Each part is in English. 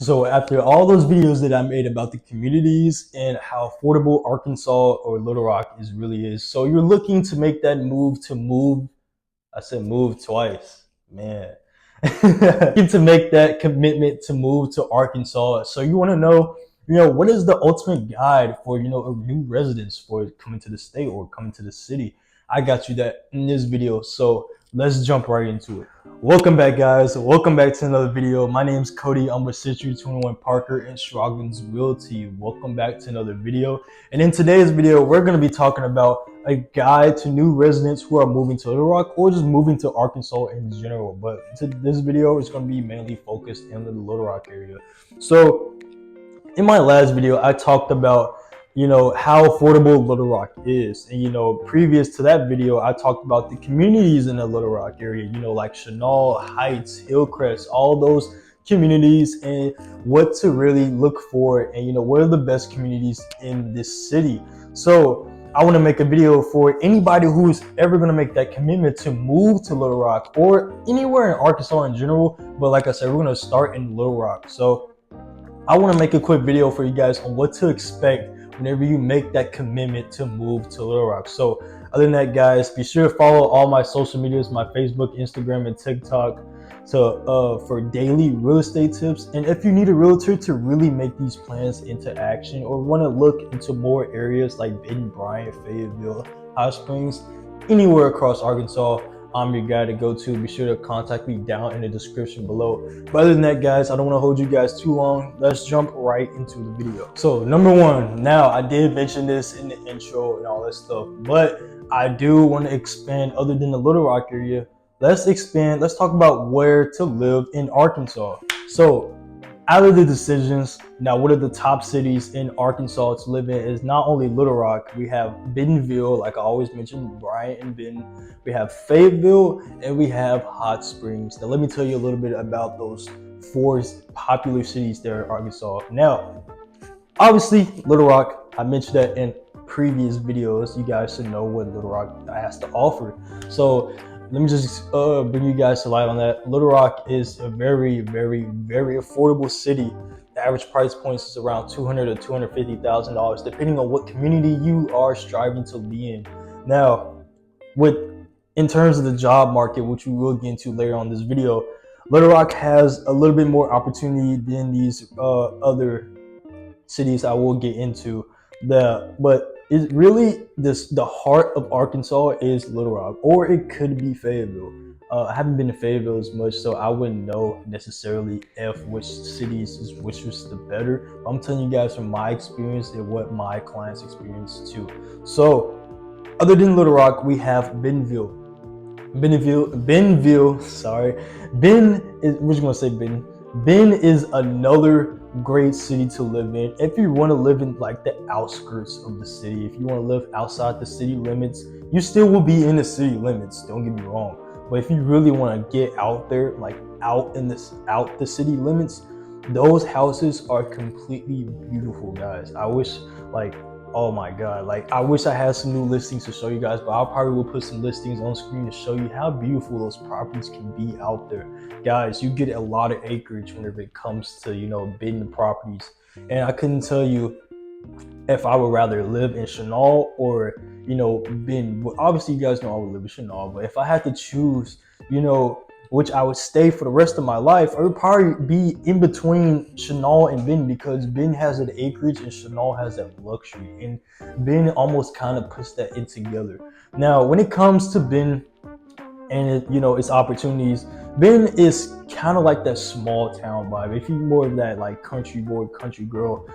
So after all those videos that I made about the communities and how affordable Arkansas or Little Rock really is, so you're looking to make that move. I said move twice, man. Looking to make that commitment to move to Arkansas. So you want to know, what is the ultimate guide for, a new residence for coming to the state or coming to the city? I got you that in this video. So let's jump right into it. Welcome back, guys. Welcome back to another video. My name's Cody. I'm with Century 21 Parker and Scroggins Realty. Welcome back to another video. And in today's video, we're going to be talking about a guide to new residents who are moving to Little Rock or just moving to Arkansas in general. But this video is going to be mainly focused in the Little Rock area. So in my last video, I talked about how affordable Little Rock is, and previous to that video I talked about the communities in the Little Rock area, like Chenal Heights, Hillcrest, all those communities, and what to really look for, and what are the best communities in this city. So I want to make a video for anybody who's ever going to make that commitment to move to Little Rock or anywhere in Arkansas in general, but like I said, we're going to start in Little Rock. So I want to make a quick video for you guys on what to expect whenever you make that commitment to move to Little Rock. So other than that, guys, be sure to follow all my social medias, my Facebook, Instagram, and TikTok for daily real estate tips. And if you need a realtor to really make these plans into action or want to look into more areas like Benton, Bryant, Fayetteville, Hot Springs, anywhere across Arkansas, I'm your guy to go to. Be sure to contact me down in the description below. But other than that, guys, I don't want to hold you guys too long. Let's jump right into the video. So number one, now I did mention this in the intro and all that stuff, but I do want to expand other than the Little Rock area. Let's talk about where to live in Arkansas. So out of the decisions, now what are the top cities in Arkansas to live in is not only Little Rock, we have Bentonville, like I always mention, Bryant and Benton. We have Fayetteville, and we have Hot Springs. Now let me tell you a little bit about those four popular cities there in Arkansas. Now, obviously, Little Rock, I mentioned that in previous videos. You guys should know what Little Rock has to offer. So let me just bring you guys to light on that. Little Rock is a very, very, very affordable city. The average price point is around $200,000 to $250,000, depending on what community you are striving to be in. Now, in terms of the job market, which we will get into later on this video, Little Rock has a little bit more opportunity than these other cities I will get into. But it's really the heart of Arkansas is Little Rock, or it could be Fayetteville. I haven't been to Fayetteville as much, so I wouldn't know necessarily which cities which was the better. I'm telling you guys from my experience and what my clients experience too. So other than Little Rock, we have Bentonville. Sorry. We're just gonna say Ben. Ben is another great city to live in. If you want to live in like the outskirts of the city, if you want to live outside the city limits, you still will be in the city limits. Don't get me wrong. But if you really want to get out there, like out the city limits, those houses are completely beautiful, guys. I wish oh my god, I wish I had some new listings to show you guys, but I'll probably will put some listings on screen to show you how beautiful those properties can be out there. Guys, you get a lot of acreage whenever it comes to bidding properties, and I couldn't tell you if I would rather live in Chenal or Benton. Well, obviously you guys know I would live in Chenal, but if I had to choose, which I would stay for the rest of my life, I would probably be in between Chenal and Benton, because Benton has that acreage and Chenal has that luxury, and Benton almost kind of puts that in together. Now, when it comes to Benton and its opportunities, Benton is kind of like that small town vibe. If you're more of that like country boy, country girl,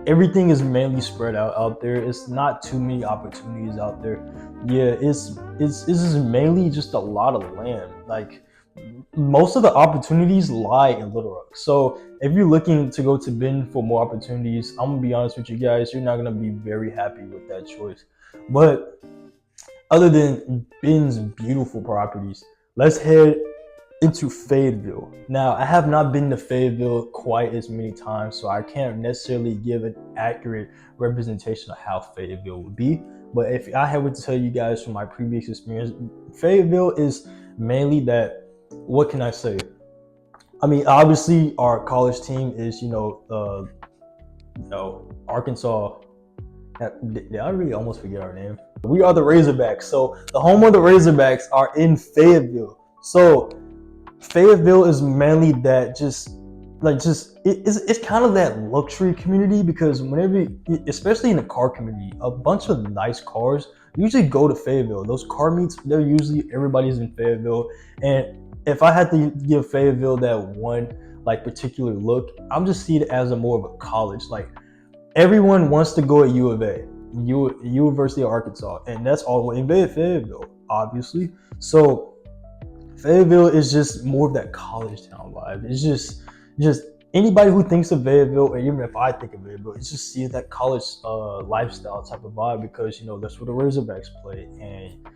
everything is mainly spread out there. It's not too many opportunities out there. Yeah, this is mainly just a lot of land. Like most of the opportunities lie in Little Rock. So if you're looking to go to Benton for more opportunities, I'm gonna be honest with you guys, you're not gonna be very happy with that choice. But other than Benton's beautiful properties, let's head into Fayetteville. Now, I have not been to Fayetteville quite as many times, so I can't necessarily give an accurate representation of how Fayetteville would be. But if I had to tell you guys from my previous experience, Fayetteville is mainly that, what can I say? I mean, obviously, our college team is, Arkansas. Did I really almost forget our name? We are the Razorbacks. So the home of the Razorbacks are in Fayetteville. So Fayetteville is mainly that it's kind of that luxury community, because whenever, especially in the car community, a bunch of nice cars usually go to Fayetteville. Those car meets, they're usually, everybody's in Fayetteville. And if I had to give Fayetteville that one like particular look, I'm just see it as a more of a college. Like everyone wants to go at U of A, University of Arkansas, and that's all in Fayetteville, obviously. So Fayetteville is just more of that college town vibe. It's just anybody who thinks of Fayetteville, or even if I think of Fayetteville, it's just see that college lifestyle type of vibe, because that's where the Razorbacks play. And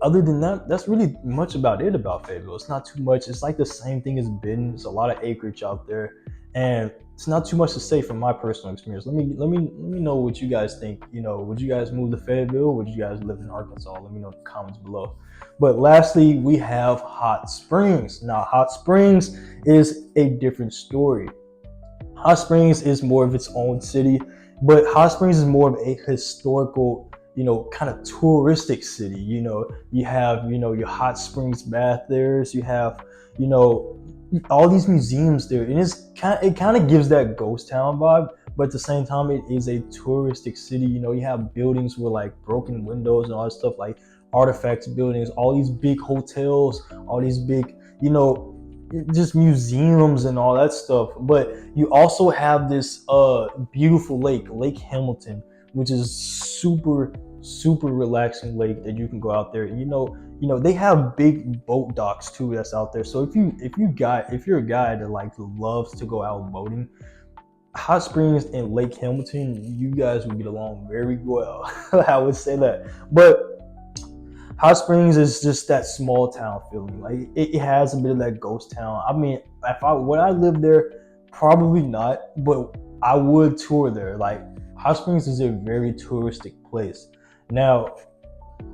other than that, that's really much about it about Fayetteville. It's not too much. It's like the same thing as Benton. It's a lot of acreage out there, and it's not too much to say from my personal experience. Let me know what you guys think. Would you guys move to Fayetteville? Would you guys live in Arkansas? Let me know in the comments below. But lastly, we have Hot Springs. Now, Hot Springs is a different story. Hot Springs is more of its own city, but Hot Springs is more of a historical, kind of touristic city. You have, your Hot Springs bath there. You have, all these museums there, and it kind of gives that ghost town vibe, but at the same time, it is a touristic city. You have buildings with like broken windows and all that stuff, like artifacts buildings, all these big hotels, all these big, just museums and all that stuff. But you also have this beautiful Lake Hamilton, which is super relaxing lake that you can go out there. And they have big boat docks too that's out there. So if you're a guy that like loves to go out boating, Hot Springs and Lake Hamilton, you guys will get along very well. I would say that. But Hot Springs is just that small town feeling. Like it has a bit of that ghost town. I mean, would I live there? Probably not, but I would tour there. Like Hot Springs is a very touristic place. Now,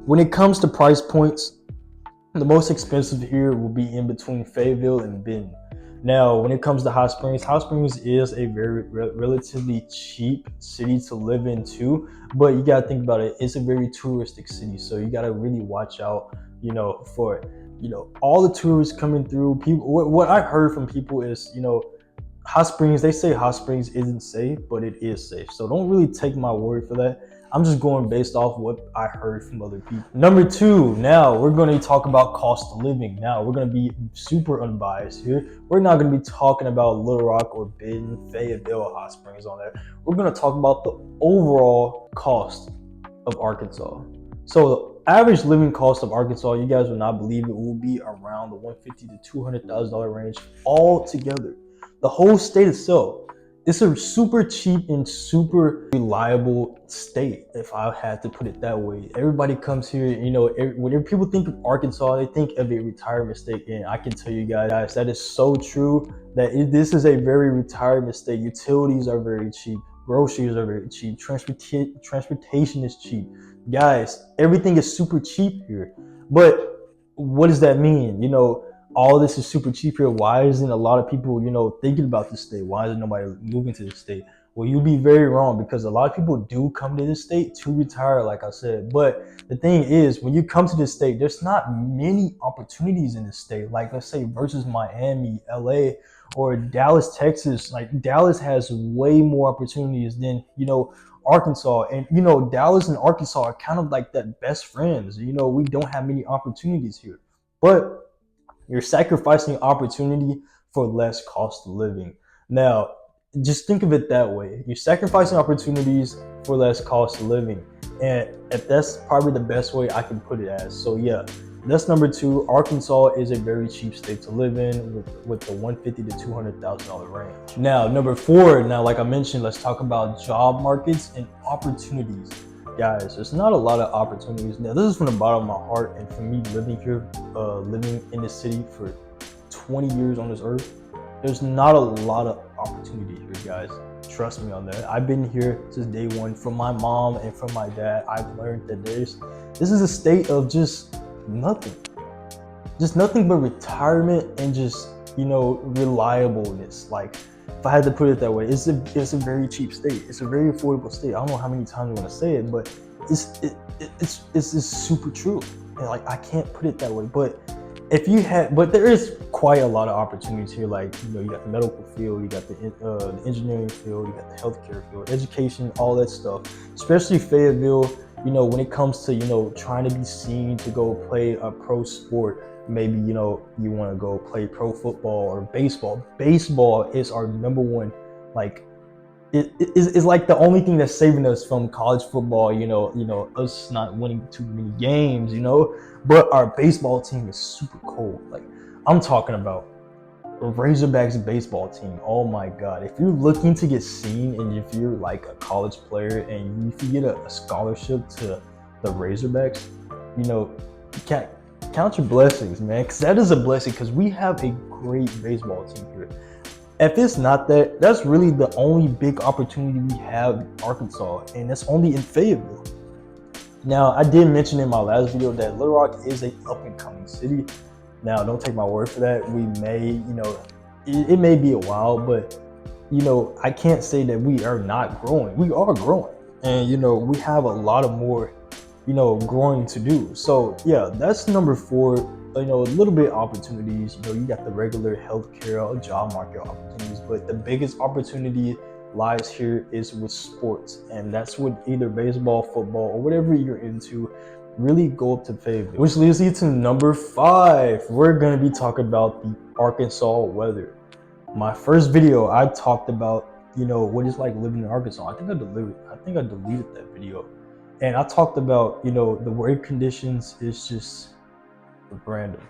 when it comes to price points, the most expensive here will be in between Fayetteville and Benton. Now, when it comes to Hot Springs is a very relatively cheap city to live in too. But you gotta think about it. It's a very touristic city, so you gotta really watch out, for all the tourists coming through. People, what I heard from people is, Hot Springs. They say Hot Springs isn't safe, but it is safe. So don't really take my word for that. I'm just going based off what I heard from other people. Number 2, now we're going to talk about cost of living. Now we're going to be super unbiased here. We're not going to be talking about Little Rock or Benton, Fayetteville, Hot Springs, on that. We're going to talk about the overall cost of Arkansas. So the average living cost of Arkansas, you guys will not believe it, will be around the $150,000 to $200,000 range all together. The whole state itself. It's a super cheap and super reliable state, if I had to put it that way. Everybody comes here, whenever people think of Arkansas, they think of a retirement state. And I can tell you guys, that is so true, that this is a very retirement state. Utilities are very cheap. Groceries are very cheap. Transportation is cheap. Guys, everything is super cheap here. But what does that mean? All this is super cheap here. Why isn't a lot of people, thinking about this state? Why isn't nobody moving to this state? Well, you'd be very wrong, because a lot of people do come to this state to retire, like I said. But the thing is, when you come to this state, there's not many opportunities in this state. Like, let's say versus Miami, LA, or Dallas, Texas. Like Dallas has way more opportunities than, Arkansas. And, Dallas and Arkansas are kind of like that best friends. We don't have many opportunities here. But you're sacrificing opportunity for less cost of living. Now, just think of it that way. You're sacrificing opportunities for less cost of living. And if that's probably the best way I can put it as. So yeah, that's number 2. Arkansas is a very cheap state to live in with the $150,000 to $200,000 range. Now, number 4, like I mentioned, let's talk about job markets and opportunities. Guys, there's not a lot of opportunities. Now, this is from the bottom of my heart, and for me living here, living in this city for 20 years on this earth, there's not a lot of opportunity here, guys. Trust me on that. I've been here since day one. From my mom and from my dad, I've learned that this is a state of just nothing but retirement and just reliableness. Like, if I had to put it that way, it's a very cheap state. It's a very affordable state. I don't know how many times I want to say it, but it's just super true. And like, I can't put it that way, but but there is quite a lot of opportunities here. Like, you got the medical field, you got the engineering field, you got the healthcare field, education, all that stuff. Especially Fayetteville, when it comes to, trying to be seen to go play a pro sport. Maybe, you want to go play pro football or baseball. Baseball is our number one, like, it's like the only thing that's saving us from college football, us not winning too many games, but our baseball team is super cold. Like, I'm talking about Razorbacks baseball team. Oh my God. If you're looking to get seen and if you're like a college player and if you get a scholarship to the Razorbacks, you know, count your blessings, man, because that is a blessing, because we have a great baseball team here. If it's not that, that's really the only big opportunity we have in Arkansas, and that's only in Fayetteville. Now, I did mention in my last video that Little Rock is a up-and-coming city. Now, don't take my word for that. We may, it may be a while, but, I can't say that we are not growing. We are growing, and, we have a lot of more, growing to do. So, yeah, that's number 4. A little bit opportunities. You got the regular healthcare, job market opportunities, but the biggest opportunity lies here is with sports, and that's with either baseball, football, or whatever you're into. Really go up to Fayetteville. Which leads you to number 5. We're gonna be talking about the Arkansas weather. My first video, I talked about what it's like living in Arkansas. I think I deleted that video, and I talked about the weather conditions is just random.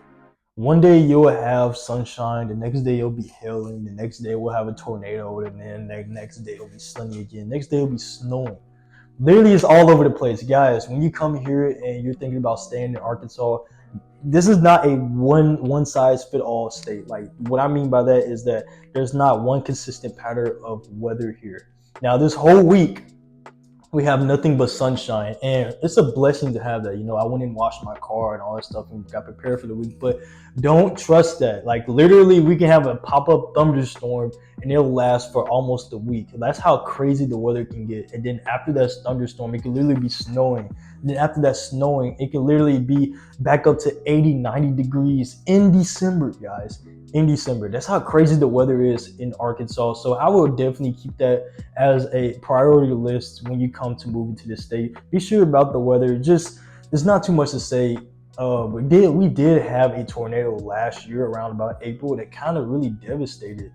One day you'll have sunshine, the next day you'll be hailing, the next day we'll have a tornado, and then the next day it'll be sunny again, next day it'll be snowing. Literally, it's all over the place. Guys, when you come here and you're thinking about staying in Arkansas, this is not a one size fit all state. Like, what I mean by that is that there's not one consistent pattern of weather here. Now, this whole week we have nothing but sunshine, and it's a blessing to have that. I went and washed my car and all that stuff and got prepared for the week, but don't trust that. Like, literally, we can have a pop-up thunderstorm and it'll last for almost a week. That's how crazy the weather can get. And then after that thunderstorm, it can literally be snowing. And then after that snowing, it can literally be back up to 80, 90 degrees in December, guys. In December. That's how crazy the weather is in Arkansas. So I will definitely keep that as a priority list when you come to moving to the state. Be sure about the weather. Just, there's not too much to say. We did have a tornado last year around about April that kind of really devastated,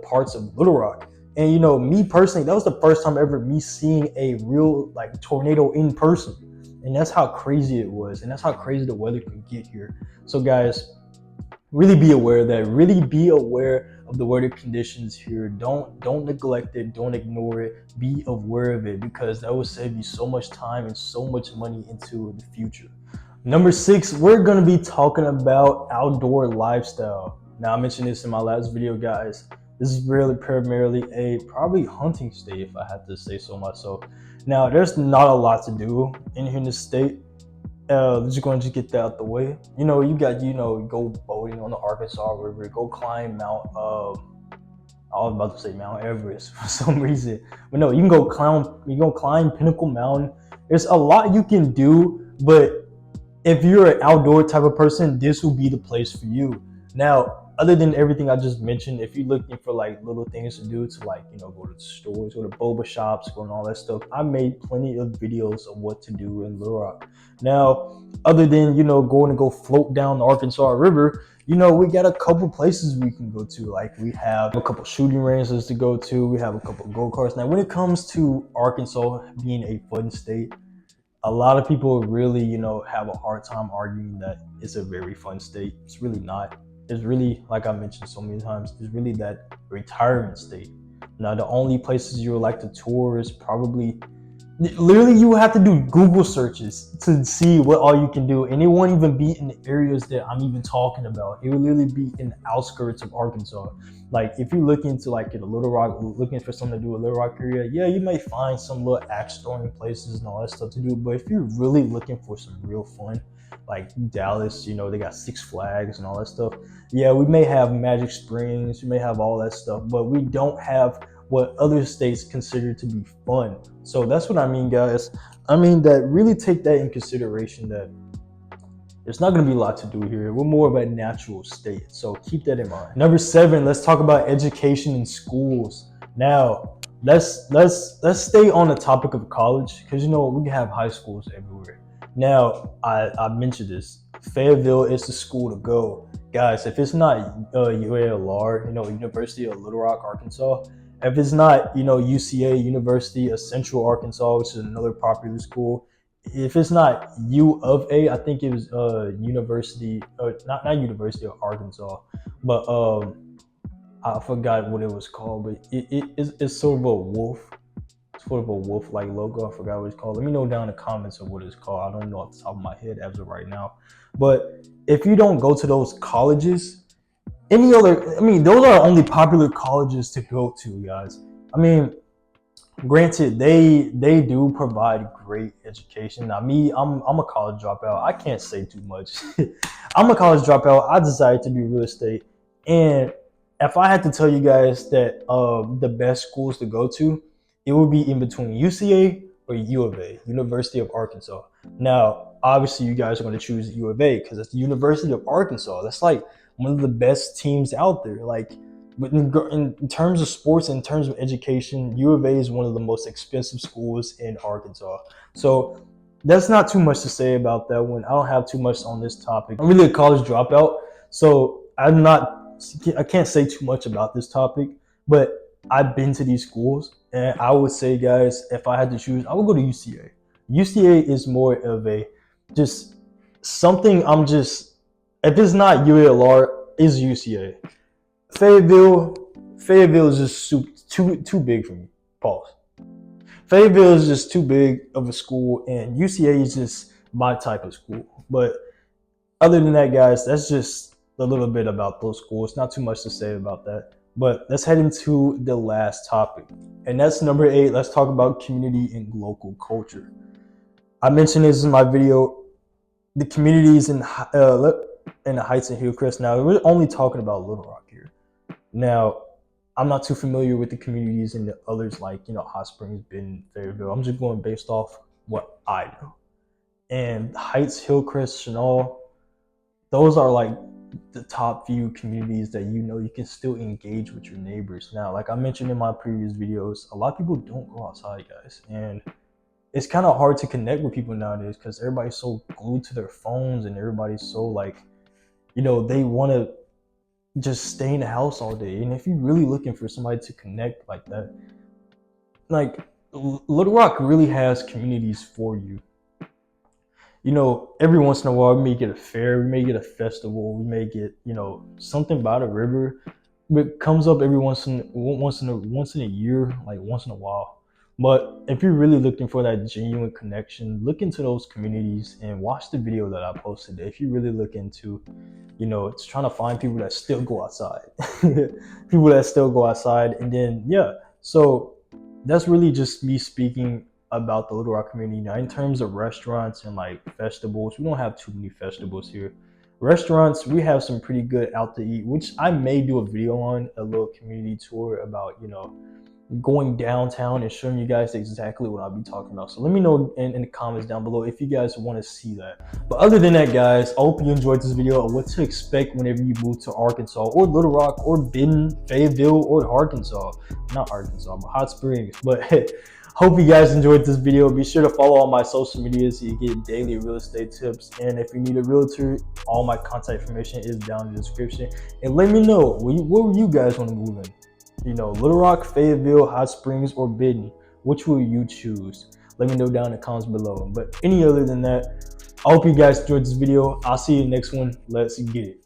parts of Little Rock. And me personally, that was the first time ever me seeing a real like tornado in person. And that's how crazy it was. And that's how crazy the weather can get here. So guys, really be aware of that. Really be aware of the weather conditions here. Don't neglect it. Don't ignore it. Be aware of it, because that will save you so much time and so much money into the future. Number 6, we're going to be talking about outdoor lifestyle. Now, I mentioned this in my last video, guys. This is really primarily a probably hunting state, if I had to say so myself. Now, there's not a lot to do in here in this state. Just going to get that out the way. You got, go boating on the Arkansas River, go climb Mount, I was about to say Mount Everest for some reason. But no, you can go climb Pinnacle Mountain. There's a lot you can do, but if you're an outdoor type of person, this will be the place for you. Now, other than everything I just mentioned, if you're looking for like little things to do to like, go to the stores, go to boba shops, go and all that stuff, I made plenty of videos of what to do in Little Rock. Now, other than, going to go float down the Arkansas River, we got a couple places we can go to. Like, we have a couple shooting ranges to go to. We have a couple go-karts. Now, when it comes to Arkansas being a fun state, a lot of people really, have a hard time arguing that it's a very fun state. It's really not. It's really, like I mentioned so many times, it's really that retirement state. Now, the only places you would like to tour is probably, literally, you have to do Google searches to see what all you can do. And it won't even be in the areas that I'm even talking about. It will literally be in the outskirts of Arkansas. Like, if you're looking to like in a Little Rock, looking for something to do in Little Rock area, yeah, you may find some little axe throwing places and all that stuff to do. But if you're really looking for some real fun, like Dallas, you know, they got Six Flags and all that stuff. Yeah, we may have Magic Springs, we may have all that stuff, but we don't have what other states consider to be fun. So that's what I mean, guys. I mean that really take that in consideration, that there's not going to be a lot to do here. We're more of a natural state, so keep that in mind. Number 7, let's talk about education in schools. Now, let's stay on the topic of college, because you know we have high schools everywhere. Now, I mentioned this. Fayetteville is the school to go, guys. If it's not UALR, you know, University of Little Rock, Arkansas. If it's not, you know, UCA, University of Central Arkansas, which is another popular school. If it's not U of A, I think it was University, not University of Arkansas, but I forgot what it was called, but it's sort of a wolf, sort of a wolf-like logo. I forgot what it's called. Let me know down in the comments of what it's called. I don't know off the top of my head as of right now. But if you don't go to those colleges, any other, I mean, those are only popular colleges to go to, guys. I mean, granted, they do provide great education. Now, I'm a college dropout. I can't say too much. I'm a college dropout. I decided to do real estate, and if I had to tell you guys that the best schools to go to, it would be in between UCA or U of A, University of Arkansas. Now, obviously, you guys are going to choose U of A because it's the University of Arkansas. That's like one of the best teams out there. Like, but in terms of sports, in terms of education, U of A is one of the most expensive schools in Arkansas. So that's not too much to say about that one. I don't have too much on this topic. I'm really a college dropout, so I can't say too much about this topic, but I've been to these schools, and I would say, guys, if I had to choose, I would go to UCA. UCA is more of a just something if it's not UALR, it's UCA. Fayetteville is just too big for me. Pause. Fayetteville is just too big of a school, and UCA is just my type of school. But other than that, guys, that's just a little bit about those schools. Not too much to say about that. But let's head into the last topic, and that's number 8. Let's talk about community and local culture. I mentioned this in my video. The communities in the Heights and Hillcrest. Now, we're only talking about Little Rock here. Now, I'm not too familiar with the communities and the others like, you know, Hot Springs, Benton, Fayetteville. I'm just going based off what I know. And Heights, Hillcrest, Chenal, those are like the top few communities that you know you can still engage with your neighbors. Now, like I mentioned in my previous videos, a lot of people don't go outside, guys. And it's kind of hard to connect with people nowadays because everybody's so glued to their phones and everybody's so like, you know, they want to just stay in the house all day. And if you're really looking for somebody to connect like that, like Little Rock really has communities for you. You know, every once in a while we may get a fair, we may get a festival, we may get, you know, something by the river. It comes up every once in a year, like once in a while. But if you're really looking for that genuine connection, look into those communities and watch the video that I posted. If you really look into, you know, it's trying to find people that still go outside, people that still go outside. And then, yeah, so that's really just me speaking about the Little Rock community. Now, in terms of restaurants and like festivals, we don't have too many festivals here. Restaurants, we have some pretty good out to eat, which I may do a video on, a little community tour about, you know, going downtown and showing you guys exactly what I'll be talking about. So let me know in the comments down below if you guys want to see that. But other than that, guys, I hope you enjoyed this video of what to expect whenever you move to Arkansas or Little Rock or Benton, Fayetteville, or Arkansas. Not Arkansas, but Hot Springs. But hey, hope you guys enjoyed this video. Be sure to follow all my social medias so you get daily real estate tips. And if you need a realtor, all my contact information is down in the description. And let me know, where you guys want to move in? You know, Little Rock, Fayetteville, Hot Springs, or Benton. Which will you choose? Let me know down in the comments below. But any other than that, I hope you guys enjoyed this video. I'll see you in the next one. Let's get it.